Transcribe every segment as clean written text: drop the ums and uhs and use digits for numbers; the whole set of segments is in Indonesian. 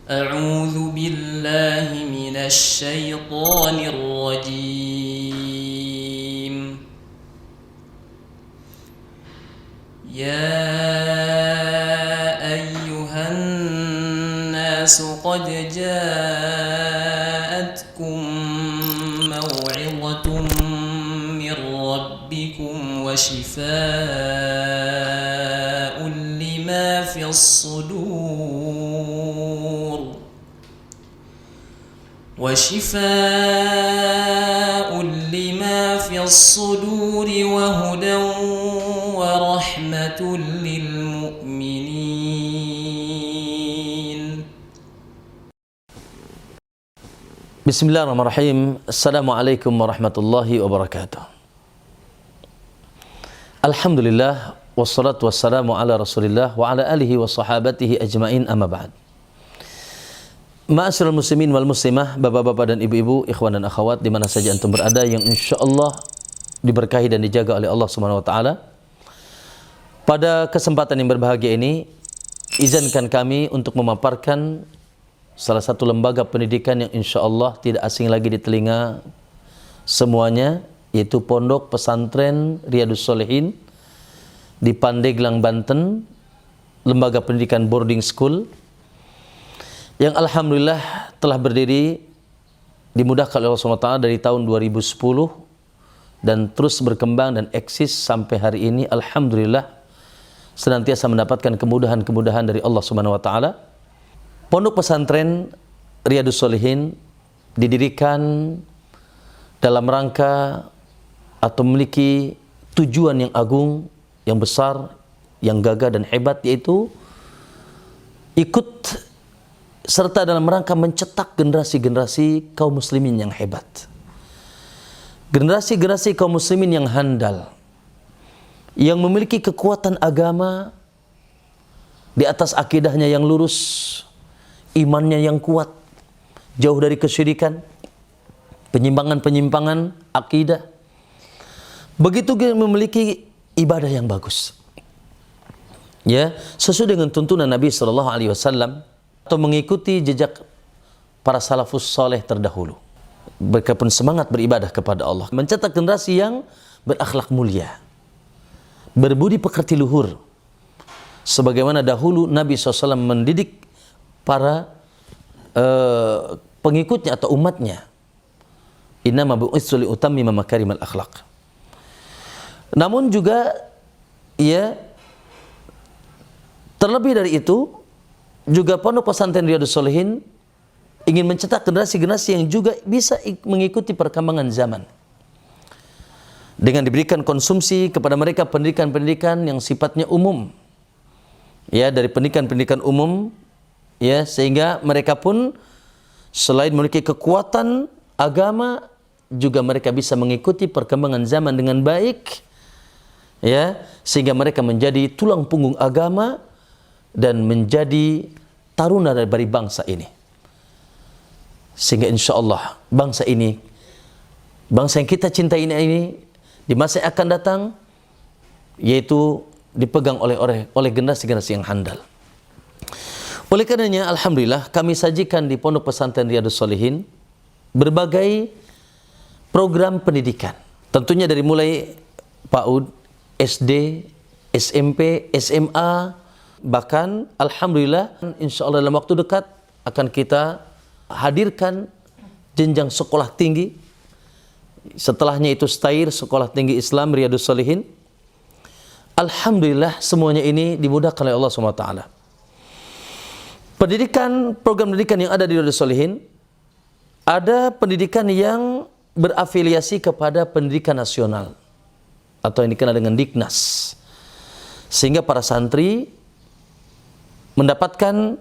أعوذ بالله من الشيطان الرجيم. يا أيها الناس قد جاءتكم موعظة من ربكم وشفاء لما في الصدور وهدى ورحمة للمؤمنين. Bismillahirrahmanirrahim. Assalamualaikum warahmatullahi wabarakatuh. Alhamdulillah, wassalatu wassalamu ala rasulillah wa ala alihi wa sahabatihi ajma'in, amma ba'd. Ma'asyiral muslimin wal muslimah, bapak-bapak dan ibu-ibu, ikhwan dan akhwat di mana saja antum berada yang insyaallah diberkahi dan dijaga oleh Allah Subhanahu wa taala. Pada kesempatan yang berbahagia ini, izinkan kami untuk memaparkan salah satu lembaga pendidikan yang insyaallah tidak asing lagi di telinga semuanya, yaitu Pondok Pesantren Riyadhus Shalihin di Pandeglang, Banten, lembaga pendidikan boarding school yang alhamdulillah telah berdiri dimudahkan oleh Allah SWT dari tahun 2010 dan terus berkembang dan eksis sampai hari ini. Alhamdulillah senantiasa mendapatkan kemudahan-kemudahan dari Allah SWT. Pondok Pesantren Riyadhus Shalihin didirikan dalam rangka atau memiliki tujuan yang agung, yang besar, yang gagah dan hebat, yaitu ikut serta dalam rangka mencetak generasi-generasi kaum muslimin yang hebat, generasi-generasi kaum muslimin yang handal, yang memiliki kekuatan agama di atas akidahnya yang lurus, imannya yang kuat, jauh dari kesyirikan, penyimpangan-penyimpangan akidah. Begitu dia memiliki ibadah yang bagus, ya, sesuai dengan tuntunan Nabi SAW, atau mengikuti jejak para salafus saleh terdahulu. Mereka pun semangat beribadah kepada Allah, mencetak generasi yang berakhlak mulia, berbudi pekerti luhur, sebagaimana dahulu Nabi SAW mendidik para pengikutnya atau umatnya. Innama bu'itsu li utammima makarimal akhlaq. Namun juga, ya, terlebih dari itu, juga Pondok Pesantren Riyadhus Shalihin ingin mencetak generasi-generasi yang juga bisa mengikuti perkembangan zaman, dengan diberikan konsumsi kepada mereka pendidikan-pendidikan yang sifatnya umum, ya, dari pendidikan-pendidikan umum, ya, sehingga mereka pun selain memiliki kekuatan agama, juga mereka bisa mengikuti perkembangan zaman dengan baik, ya, sehingga mereka menjadi tulang punggung agama dan menjadi taruna dari bangsa ini. Sehingga insya Allah bangsa ini, bangsa yang kita cintai ini di masa yang akan datang, yaitu dipegang oleh generasi-generasi yang handal. Oleh karenanya, alhamdulillah kami sajikan di Pondok Pesantren Riyadhus Shalihin berbagai program pendidikan. Tentunya dari mulai PAUD, SD, SMP, SMA, bahkan alhamdulillah insya Allah dalam waktu dekat akan kita hadirkan jenjang sekolah tinggi. Setelahnya itu STAIR, Sekolah Tinggi Islam Riyadhus Shalihin. Alhamdulillah semuanya ini dimudahkan oleh Allah SWT. Pendidikan, program pendidikan yang ada di Riyadhus Shalihin, ada pendidikan yang berafiliasi kepada pendidikan nasional atau yang dikenal dengan Diknas, sehingga para santri mendapatkan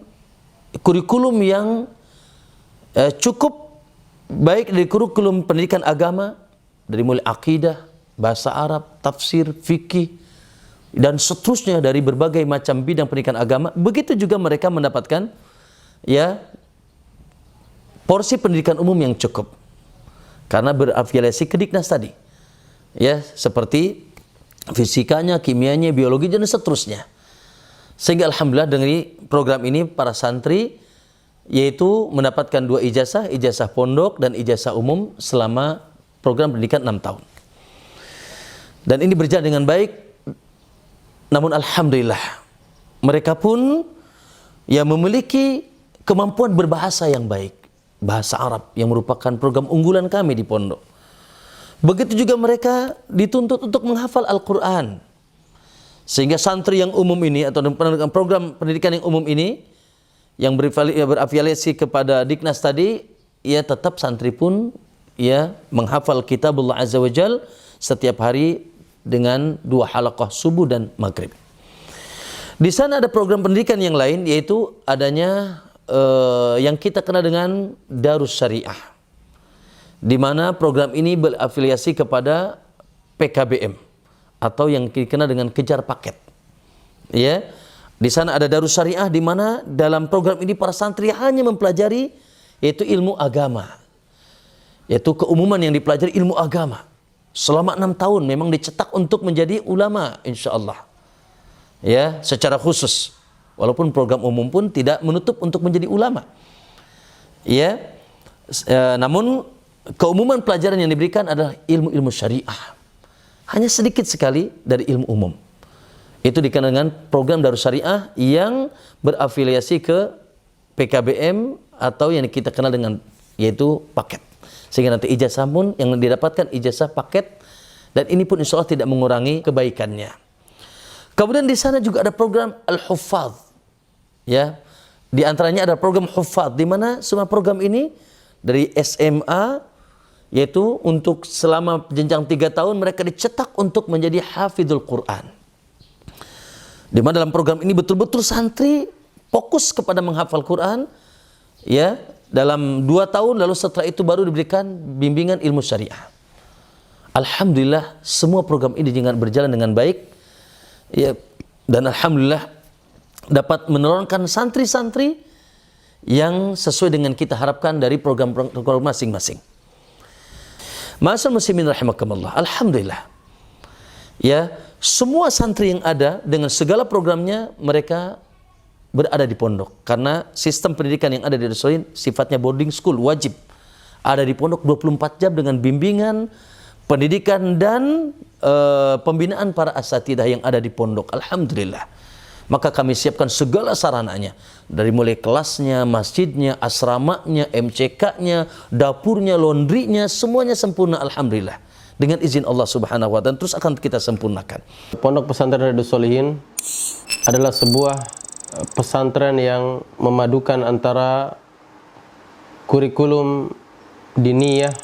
kurikulum yang cukup baik dari kurikulum pendidikan agama, dari mulai akidah, bahasa Arab, tafsir, fikih, dan seterusnya dari berbagai macam bidang pendidikan agama. Begitu juga mereka mendapatkan, ya, porsi pendidikan umum yang cukup karena berafiliasi ke Diknas tadi, ya, seperti fisikanya, kimianya, biologi, dan seterusnya. Sehingga alhamdulillah dari program ini para santri yaitu mendapatkan 2 ijazah, ijazah pondok dan ijazah umum selama program pendidikan 6 tahun. Dan ini berjalan dengan baik. Namun alhamdulillah mereka pun yang memiliki kemampuan berbahasa yang baik, bahasa Arab yang merupakan program unggulan kami di pondok. Begitu juga mereka dituntut untuk menghafal Al-Quran. Sehingga santri yang umum ini atau program pendidikan yang umum ini yang berafiliasi kepada Diknas tadi, ya tetap santri pun ya menghafal kitabullah azza wajal setiap hari dengan 2 halaqah subuh dan maghrib. Di sana ada program pendidikan yang lain, yaitu adanya yang kita kenal dengan Darus Syariah, di mana program ini berafiliasi kepada PKBM atau yang dikenal dengan kejar paket. Ya, di sana ada Darus Syariah, di mana dalam program ini para santri hanya mempelajari yaitu ilmu agama, yaitu keumuman yang dipelajari ilmu agama. Selama 6 tahun memang dicetak untuk menjadi ulama insyaallah. Ya, secara khusus. Walaupun program umum pun tidak menutup untuk menjadi ulama. Ya. Namun keumuman pelajaran yang diberikan adalah ilmu-ilmu syariah. Hanya sedikit sekali dari ilmu umum. Itu dikenal dengan program Darus Syariah yang berafiliasi ke PKBM atau yang kita kenal dengan yaitu paket. Sehingga nanti ijazah pun yang didapatkan ijazah paket, dan ini pun insya Allah tidak mengurangi kebaikannya. Kemudian di sana juga ada program Al-Huffaz. Ya, di antaranya ada program Huffaz, di mana semua program ini dari SMA, yaitu untuk selama jenjang 3 tahun mereka dicetak untuk menjadi hafidhul Quran. Di mana dalam program ini betul-betul santri fokus kepada menghafal Quran, ya, dalam 2 tahun, lalu setelah itu baru diberikan bimbingan ilmu syariah. Alhamdulillah semua program ini berjalan dengan baik, ya, dan alhamdulillah dapat menurunkan santri-santri yang sesuai dengan kita harapkan dari program masing-masing. Ma'asyiral muslimin rahimakumullah. Alhamdulillah. Ya, semua santri yang ada dengan segala programnya mereka berada di pondok, karena sistem pendidikan yang ada di Darus Solihin sifatnya boarding school, wajib ada di pondok 24 jam dengan bimbingan, pendidikan dan pembinaan para asatidah yang ada di pondok. Alhamdulillah. Maka kami siapkan segala sarananya, dari mulai kelasnya, masjidnya, asramanya, MCK-nya, dapurnya, laundrynya, semuanya sempurna alhamdulillah. Dengan izin Allah Subhanahu wa taala, terus akan kita sempurnakan. Pondok Pesantren Darus Solihin adalah sebuah pesantren yang memadukan antara kurikulum diniyah,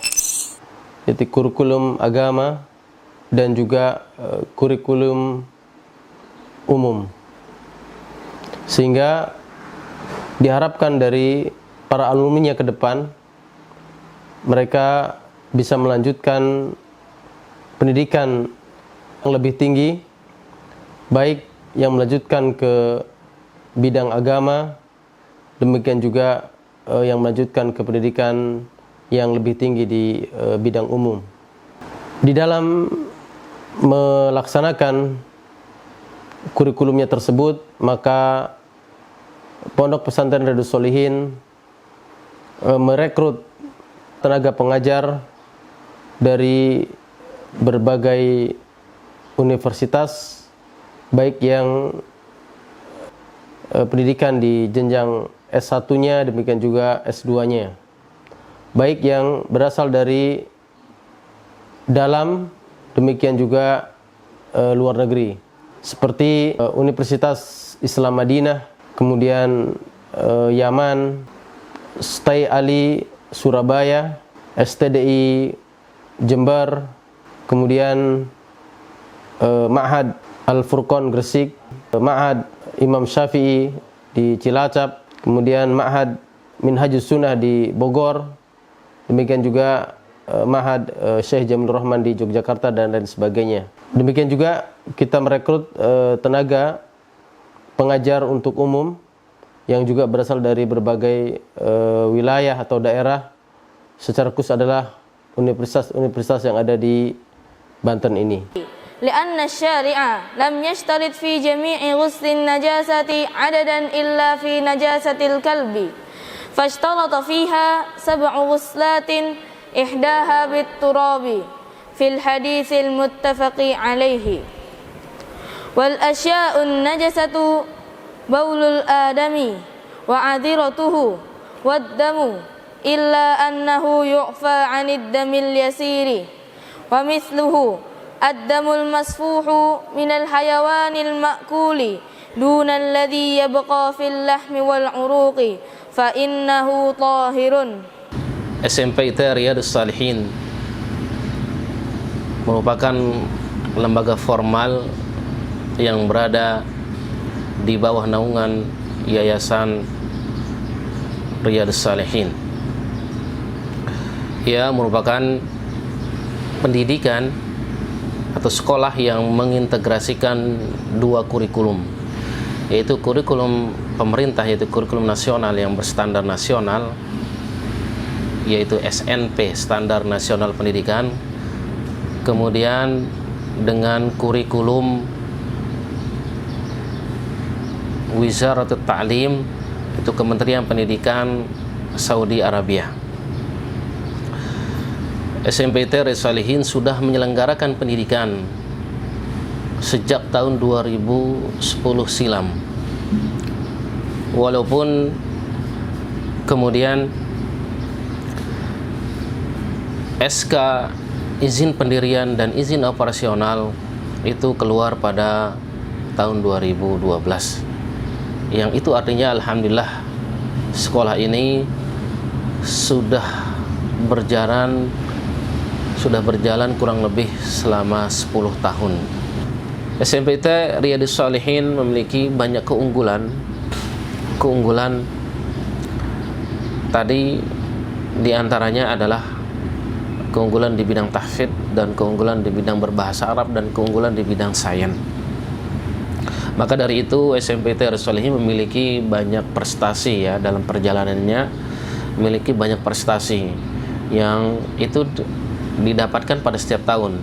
yaitu kurikulum agama, dan juga kurikulum umum. Sehingga diharapkan dari para alumninya ke depan mereka bisa melanjutkan pendidikan yang lebih tinggi, baik yang melanjutkan ke bidang agama, demikian juga yang melanjutkan ke pendidikan yang lebih tinggi di bidang umum. Di dalam melaksanakan kurikulumnya tersebut, maka Pondok Pesantren Darus Solihin merekrut tenaga pengajar dari berbagai universitas, baik yang pendidikan di jenjang S1-nya, demikian juga S2-nya, baik yang berasal dari dalam, demikian juga luar negeri, seperti Universitas Islam Madinah, kemudian Yaman, STAI Ali Surabaya, STDI Jember, kemudian Ma'had Al-Furqan Gresik, Ma'had Imam Syafi'i di Cilacap, kemudian Ma'had Minhajus Sunnah di Bogor, demikian juga Ma'had Syekh Jamilur Rahman di Yogyakarta, dan lain sebagainya. Demikian juga kita merekrut tenaga pengajar untuk umum yang juga berasal dari berbagai wilayah atau daerah, secara khusus adalah universitas-universitas yang ada di Banten ini. لأن الشارع لم يشترط في جميع غسل النجاسة عددا إلا في نجاسة الكلب فاشترط فيها 7 غسلات إحداها بالتراب في الحديث المتفق عليه. والأشياء النجسة بول الآدمي وعذرته والدم إلا أنه يعفى عن الدم اليسير ومثله الدم المسفوح من الحيوان المأكول دون الذي يبقى في اللحم والعروق فإنه طاهر. SMP IT Riyadhus Shalihin merupakan lembaga formal yang berada di bawah naungan Yayasan Riyadhus Shalihin. Ia merupakan pendidikan atau sekolah yang mengintegrasikan 2 kurikulum, yaitu kurikulum pemerintah, yaitu kurikulum nasional yang berstandar nasional, yaitu SNP, Standar Nasional Pendidikan, kemudian dengan kurikulum Wizaratut Ta'lim, itu Kementerian Pendidikan Saudi Arabia. SMP IT Riyadhus Shalihin sudah menyelenggarakan pendidikan sejak tahun 2010 silam, walaupun kemudian SK izin pendirian dan izin operasional itu keluar pada tahun 2012, yang itu artinya alhamdulillah sekolah ini sudah berjalan kurang lebih selama 10 tahun. SMP IT Riyadhus Shalihin memiliki banyak keunggulan tadi diantaranya adalah keunggulan di bidang tahfidz dan keunggulan di bidang berbahasa Arab dan keunggulan di bidang sains. Maka dari itu SMP IT Riyadhus Shalihin memiliki banyak prestasi ya dalam perjalanannya, memiliki banyak prestasi yang itu didapatkan pada setiap tahun.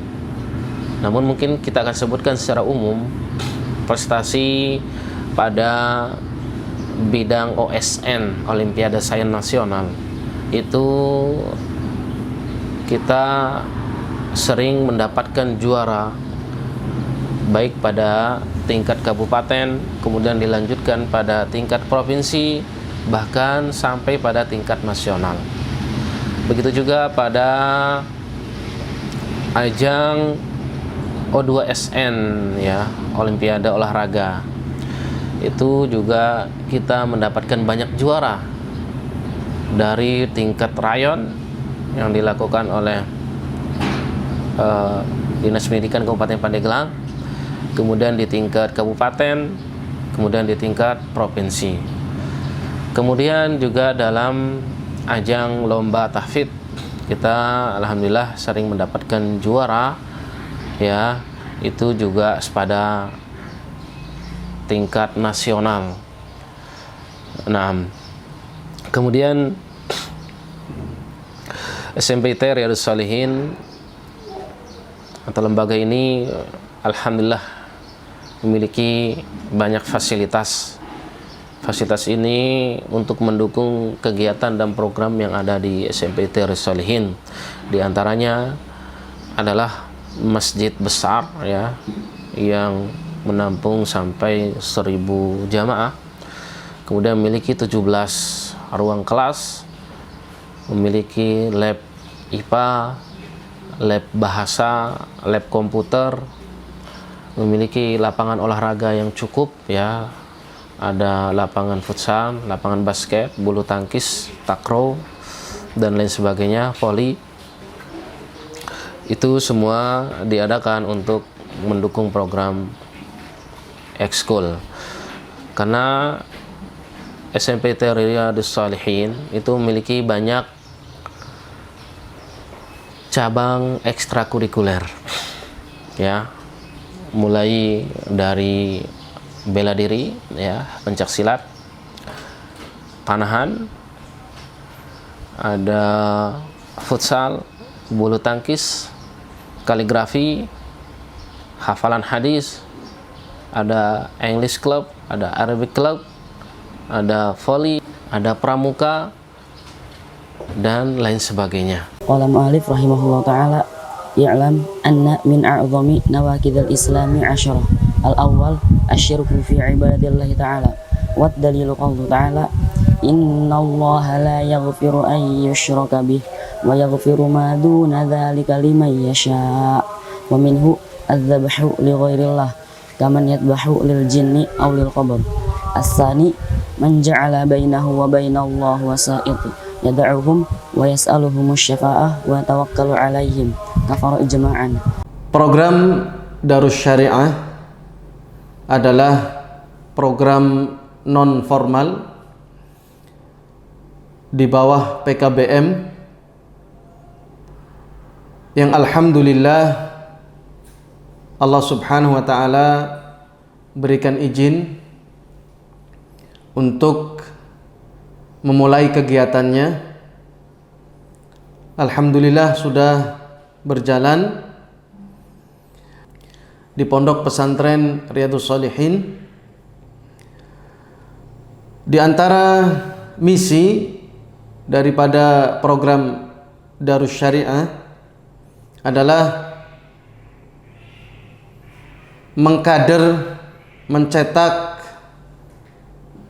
Namun mungkin kita akan sebutkan secara umum prestasi pada bidang OSN, Olimpiade Sains Nasional, itu kita sering mendapatkan juara baik pada tingkat kabupaten, kemudian dilanjutkan pada tingkat provinsi, bahkan sampai pada tingkat nasional. Begitu juga pada ajang O2SN ya, Olimpiade Olahraga, itu juga kita mendapatkan banyak juara dari tingkat rayon yang dilakukan oleh Dinas Pendidikan Kabupaten Pandeglang, kemudian di tingkat kabupaten, kemudian di tingkat provinsi. Kemudian juga dalam ajang lomba tahfidz kita alhamdulillah sering mendapatkan juara ya, itu juga pada tingkat nasional. Nah, kemudian SMP IT Riyadhus Shalihin atau lembaga ini alhamdulillah memiliki banyak fasilitas. Fasilitas ini untuk mendukung kegiatan dan program yang ada di SMP IT Riyadhus Shalihin. Di antaranya adalah masjid besar ya, yang menampung sampai 1000 jamaah. Kemudian memiliki 17 ruang kelas, memiliki lab IPA, lab bahasa, lab komputer, memiliki lapangan olahraga yang cukup ya. Ada lapangan futsal, lapangan basket, bulu tangkis, takraw, dan lain sebagainya, voli. Itu semua diadakan untuk mendukung program ekskul. Karena SMP IT Riyadhus Shalihin itu memiliki banyak cabang ekstrakurikuler ya, mulai dari bela diri ya, pencak silat, panahan, ada futsal, bulu tangkis, kaligrafi, hafalan hadis, ada English club, ada Arabic club, ada volley, ada pramuka, dan lain sebagainya. Qala mu'alif rahimahullah ta'ala, i'lam anna min a'zami nawakidil islami 'ashara. Al-awwal asyirku fi ibadillahi ta'ala. Wa dalilu qawlu ta'ala, innallaha la yaghfiru an yushraka bih wa yaghfiru ma duna dzalika liman yasha. Wa minhu adz-dzabhu li ghairillah kaman yadbahu lil jinni aw lil qabr. As-tsani man ja'ala bainahu wa bainallahi wasa'id yad'uhum wa yas'aluhum asy-syafa'ah wa tawakkalu 'alaihim kafara ijma'an. Program Darus Syariah adalah program non formal di bawah PKBM yang alhamdulillah Allah Subhanahu wa taala berikan izin untuk memulai kegiatannya. Alhamdulillah sudah berjalan di Pondok Pesantren Riyadhus Shalihin. Di antara misi daripada program Darus Syariah adalah mengkader, mencetak,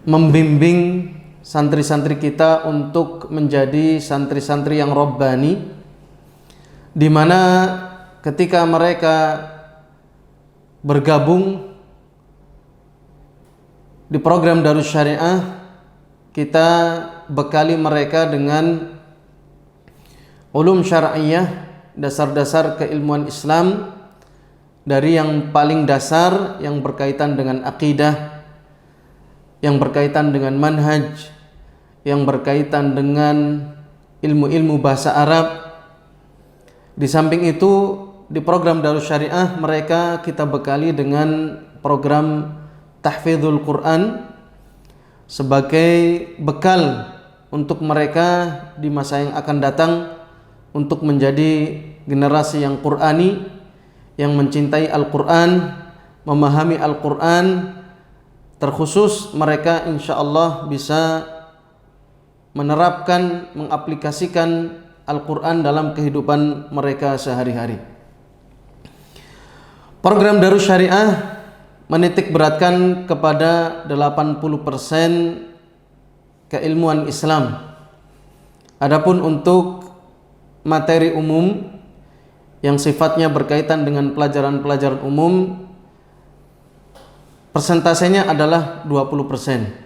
membimbing santri-santri kita untuk menjadi santri-santri yang robbani, di mana ketika mereka bergabung di program Darus Syariah, kita bekali mereka dengan ulum syar'iyah, dasar-dasar keilmuan Islam, dari yang paling dasar yang berkaitan dengan akidah, yang berkaitan dengan manhaj, yang berkaitan dengan ilmu-ilmu bahasa Arab. Di samping itu, di program Darus Syariah mereka kita bekali dengan program tahfidzul Quran sebagai bekal untuk mereka di masa yang akan datang untuk menjadi generasi yang Qur'ani, yang mencintai Al-Quran, memahami Al-Quran. Terkhusus mereka insyaallah bisa menerapkan, mengaplikasikan Al-Quran dalam kehidupan mereka sehari-hari. Program Darus Syariah menitik beratkan kepada 80% keilmuan Islam. Adapun untuk materi umum yang sifatnya berkaitan dengan pelajaran-pelajaran umum, persentasenya adalah 20%.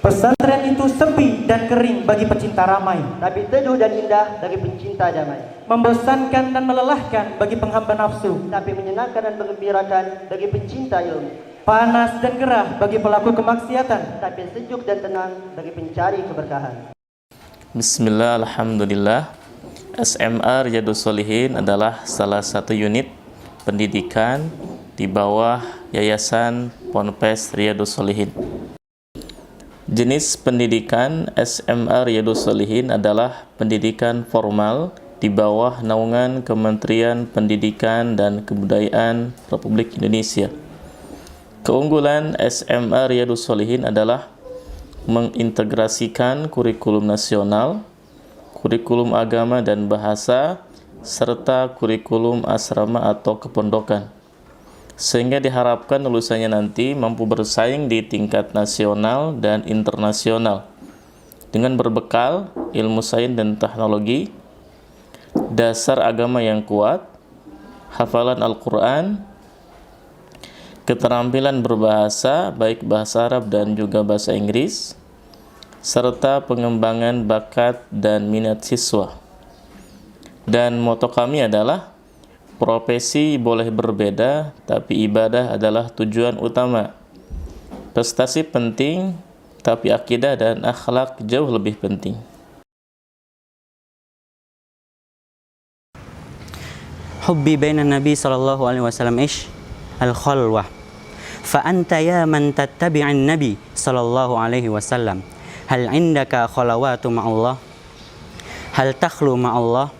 Pesantren itu sepi dan kering bagi pecinta ramai, tapi teduh dan indah bagi pencinta damai. membosankan dan melelahkan bagi penghamba nafsu, tapi menyenangkan dan menggembirakan bagi pencinta ilmu. panas dan gerah bagi pelaku kemaksiatan, tapi sejuk dan tenang bagi pencari keberkahan. Bismillah, alhamdulillah. SMA Riyadhus Shalihin adalah salah satu unit pendidikan di bawah Yayasan Ponpes Riyadhus Shalihin. Jenis pendidikan SMA Riyadhus Shalihin adalah pendidikan formal di bawah naungan Kementerian Pendidikan dan Kebudayaan Republik Indonesia. Keunggulan SMA Riyadhus Shalihin adalah mengintegrasikan kurikulum nasional, kurikulum agama dan bahasa, serta kurikulum asrama atau kepondokan, sehingga diharapkan lulusannya nanti mampu bersaing di tingkat nasional dan internasional dengan berbekal ilmu sains dan teknologi, dasar agama yang kuat, hafalan Al-Quran, keterampilan berbahasa, baik bahasa Arab dan juga bahasa Inggris, serta pengembangan bakat dan minat siswa. Dan moto kami adalah profesi boleh berbeda, tapi ibadah adalah tujuan utama. Prestasi penting, tapi akidah dan akhlak jauh lebih penting. Hubbi bainan Nabi sallallahu alaihi wasallam ish al-khalwah. Fa anta ya man tattabi'an Nabi sallallahu alaihi wasallam. Hal indaka khalawatu ma'allah? Hal takhlu ma'allah?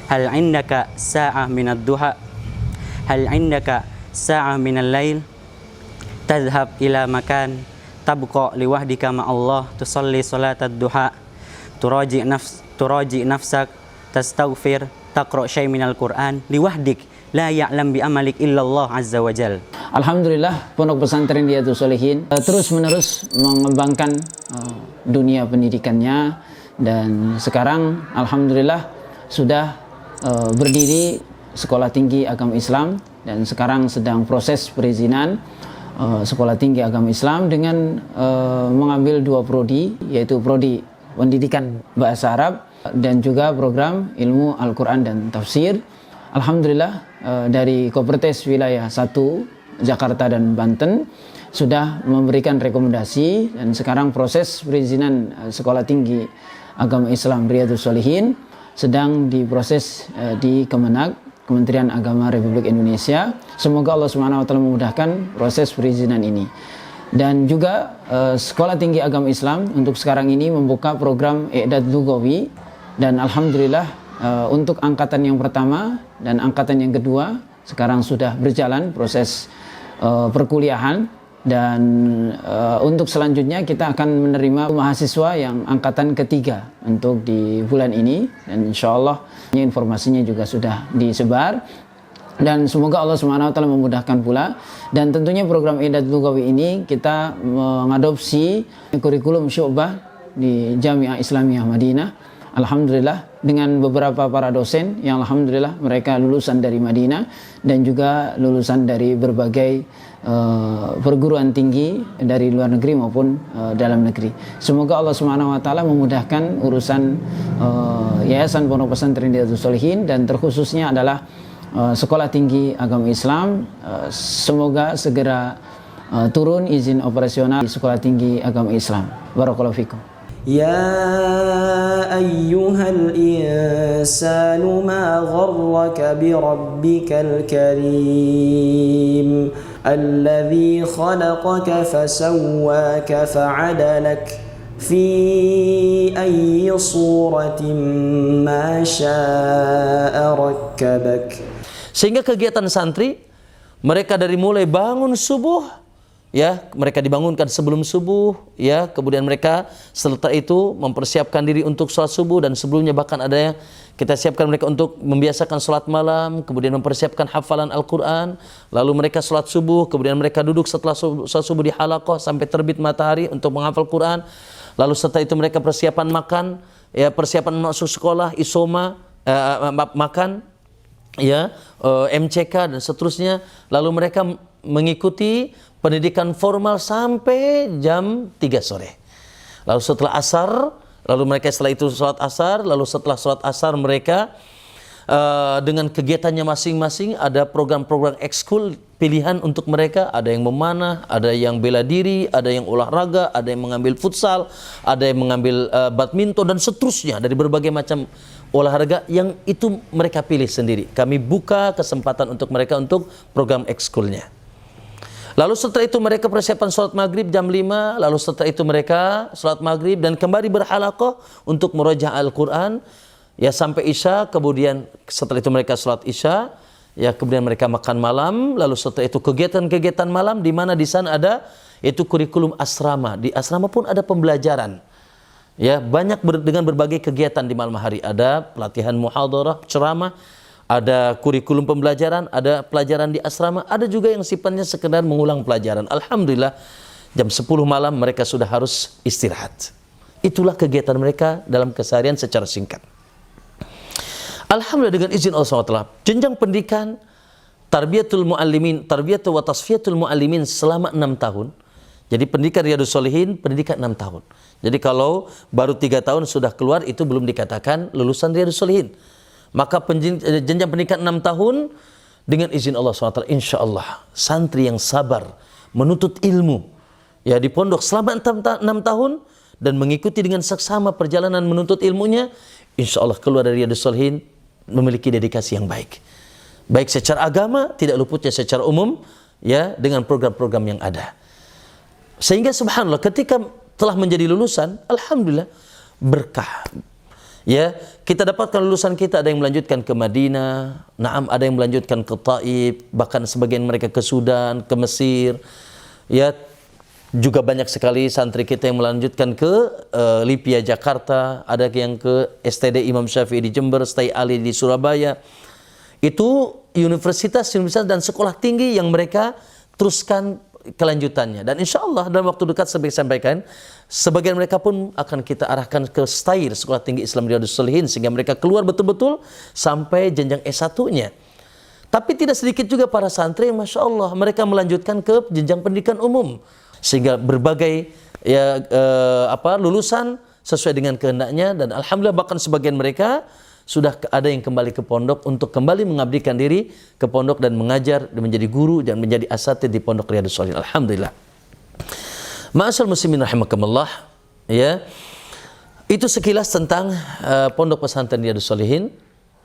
Hal indaka sa'ah minad duha? Hal indaka sa'ah minal lail? Tadhhab ila makan tabqa liwahdika ma'allah tusalli salatad duha turaji nafsak, tastaghfir, taqra syai minal Qur'an liwahdik la ya'lam bi amalik illallah azza wa jal. Alhamdulillah, Pondok Pesantren Riyadhus Shalihin terus-menerus mengembangkan dunia pendidikannya, dan sekarang alhamdulillah sudah berdiri Sekolah Tinggi Agama Islam, dan sekarang sedang proses perizinan Sekolah Tinggi Agama Islam dengan mengambil 2 prodi, yaitu prodi Pendidikan Bahasa Arab dan juga program Ilmu Al-Quran dan Tafsir. Alhamdulillah dari Kopertes Wilayah 1 Jakarta dan Banten sudah memberikan rekomendasi, dan sekarang proses perizinan Sekolah Tinggi Agama Islam Riyadhus Shalihin sedang diproses di Kemenag, Kementerian Agama Republik Indonesia. Semoga Allah Subhanahu wa taala memudahkan proses perizinan ini. Dan juga Sekolah Tinggi Agama Islam untuk sekarang ini membuka program I'dad Lughawi, dan alhamdulillah untuk angkatan yang pertama dan angkatan yang kedua sekarang sudah berjalan proses perkuliahan, dan untuk selanjutnya kita akan menerima mahasiswa yang angkatan ketiga untuk di bulan ini, dan insya Allah informasinya juga sudah disebar, dan semoga Allah Subhanahu wa taala memudahkan pula. Dan tentunya program I'dad Lughawi ini kita mengadopsi kurikulum Syu'bah di Jami'ah Islamiyah Madinah, alhamdulillah, dengan beberapa para dosen yang alhamdulillah mereka lulusan dari Madinah dan juga lulusan dari berbagai perguruan tinggi dari luar negeri maupun dalam negeri. Semoga Allah Subhanahu wa taala memudahkan urusan Yayasan Pondok Pesantren Riyadhus Shalihin, dan terkhususnya adalah Sekolah Tinggi Agama Islam. Semoga segera turun izin operasional di Sekolah Tinggi Agama Islam. Barakallahu fikum. يا أيها الإنسان ما غرك بربك الكريم الذي خلقك فسواك فعدلك في أي صورة ما شاء ركبك. Sehingga kegiatan santri mereka dari mulai bangun subuh, ya, mereka dibangunkan sebelum subuh, ya, kemudian mereka setelah itu mempersiapkan diri untuk sholat subuh, dan sebelumnya bahkan ada yang kita siapkan mereka untuk membiasakan sholat malam, kemudian mempersiapkan hafalan Al-Quran, lalu mereka sholat subuh, kemudian mereka duduk setelah sholat subuh di halaqah sampai terbit matahari untuk menghafal Quran, lalu setelah itu mereka persiapan makan, ya, persiapan masuk sekolah, isoma, makan, ya, MCK dan seterusnya, lalu mereka mengikuti pendidikan formal sampai jam 3 sore. Lalu setelah asar, lalu mereka setelah itu sholat asar, lalu setelah sholat asar mereka dengan kegiatannya masing-masing, ada program-program ekskul pilihan untuk mereka, ada yang memanah, ada yang bela diri, ada yang olahraga, ada yang mengambil futsal, ada yang mengambil badminton dan seterusnya, dari berbagai macam olahraga yang itu mereka pilih sendiri. Kami buka kesempatan untuk mereka untuk program ekskulnya. Lalu setelah itu mereka persiapan sholat maghrib jam 5, lalu setelah itu mereka sholat maghrib dan kembali berhalaqah untuk murajaah Al-Quran, ya, sampai isya. Kemudian setelah itu mereka sholat isya, ya, kemudian mereka makan malam. Lalu setelah itu kegiatan-kegiatan malam, di mana di sana ada itu kurikulum asrama. Di asrama pun ada pembelajaran, ya, banyak dengan berbagai kegiatan di malam hari. Ada pelatihan muhadarah, ceramah, ada kurikulum pembelajaran, ada pelajaran di asrama, ada juga yang sifatnya sekedar mengulang pelajaran. Alhamdulillah, jam 10 malam mereka sudah harus istirahat. Itulah kegiatan mereka dalam keseharian secara singkat. Alhamdulillah, dengan izin Allah SWT, jenjang pendidikan Tarbiyatul Muallimin, Tarbiyatul wa Tasfiyatul Muallimin selama 6 tahun. Jadi pendidikan Riyadhus Shalihin, pendidikan 6 tahun. Jadi kalau baru 3 tahun sudah keluar, itu belum dikatakan lulusan Riyadhus Shalihin. Maka jenjang pendidikan 6 tahun dengan izin Allah SWT, insya Allah santri yang sabar menuntut ilmu, ya, di pondok selama 6 tahun dan mengikuti dengan seksama perjalanan menuntut ilmunya, insya Allah keluar dari Riyadhus Shalihin memiliki dedikasi yang baik, baik secara agama, tidak luputnya secara umum, ya, dengan program-program yang ada. Sehingga subhanallah ketika telah menjadi lulusan, alhamdulillah berkah. Ya, kita dapatkan lulusan kita, ada yang melanjutkan ke Madinah, naam, ada yang melanjutkan ke Taif, bahkan sebagian mereka ke Sudan, ke Mesir, ya, Juga banyak sekali santri kita yang melanjutkan ke Lipia Jakarta, ada yang ke STD Imam Syafi'i di Jember, Stay Ali di Surabaya. Itu universitas dan sekolah tinggi yang mereka teruskan kelanjutannya. Dan insya Allah dalam waktu dekat sebagai sampaikan, sebagian mereka pun akan kita arahkan ke STAIR, Sekolah Tinggi Islam Riyadhus Shalihin, sehingga mereka keluar betul-betul sampai jenjang S1-nya. Tapi tidak sedikit juga para santri yang Masya Allah mereka melanjutkan ke jenjang pendidikan umum, sehingga berbagai lulusan sesuai dengan kehendaknya. Dan alhamdulillah bahkan sebagian mereka sudah ada yang kembali ke pondok untuk kembali mengabdikan diri ke pondok dan mengajar dan menjadi guru dan menjadi asatidz di pondok Riyadhus Shalihin. Alhamdulillah. Ma'asyiral muslimin rahimakumullah, ya. Itu sekilas tentang pondok pesantren Riyadhus Shalihin,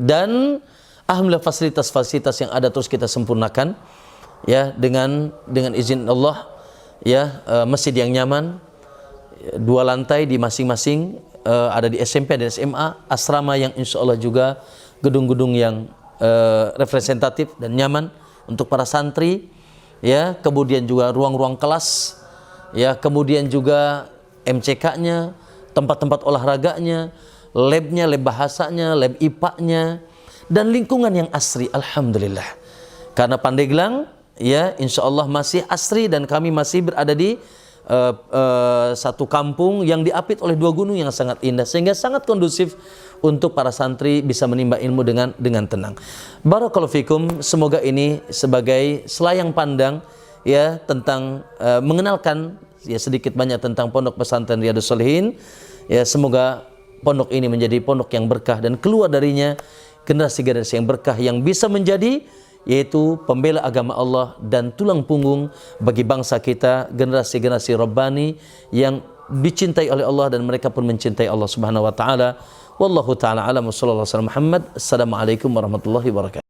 dan alhamdulillah fasilitas-fasilitas yang ada terus kita sempurnakan, ya, dengan izin Allah, ya, masjid yang nyaman, 2 lantai di masing-masing, ada di SMP dan SMA, asrama yang insya Allah juga gedung-gedung yang representatif dan nyaman untuk para santri, ya, kemudian juga ruang-ruang kelas, ya, kemudian juga MCK-nya, tempat-tempat olahraganya, labnya, lab bahasanya, lab IPA-nya, dan lingkungan yang asri. Alhamdulillah, karena Pandeglang, ya, insya Allah masih asri, dan kami masih berada di satu kampung yang diapit oleh 2 gunung yang sangat indah, sehingga sangat kondusif untuk para santri bisa menimba ilmu dengan tenang. Barakallahu fikum. Semoga ini sebagai selayang pandang, ya, tentang mengenalkan, ya, sedikit banyak tentang pondok pesantren Riyadhus Shalihin. Ya, semoga pondok ini menjadi pondok yang berkah dan keluar darinya generasi-generasi yang berkah yang bisa menjadi, yaitu pembela agama Allah dan tulang punggung bagi bangsa kita, generasi-generasi Rabbani yang dicintai oleh Allah dan mereka pun mencintai Allah Subhanahu wa taala. Wallahu taala alam, sallallahu alaihi wasallam Muhammad. Assalamualaikum warahmatullahi wabarakatuh.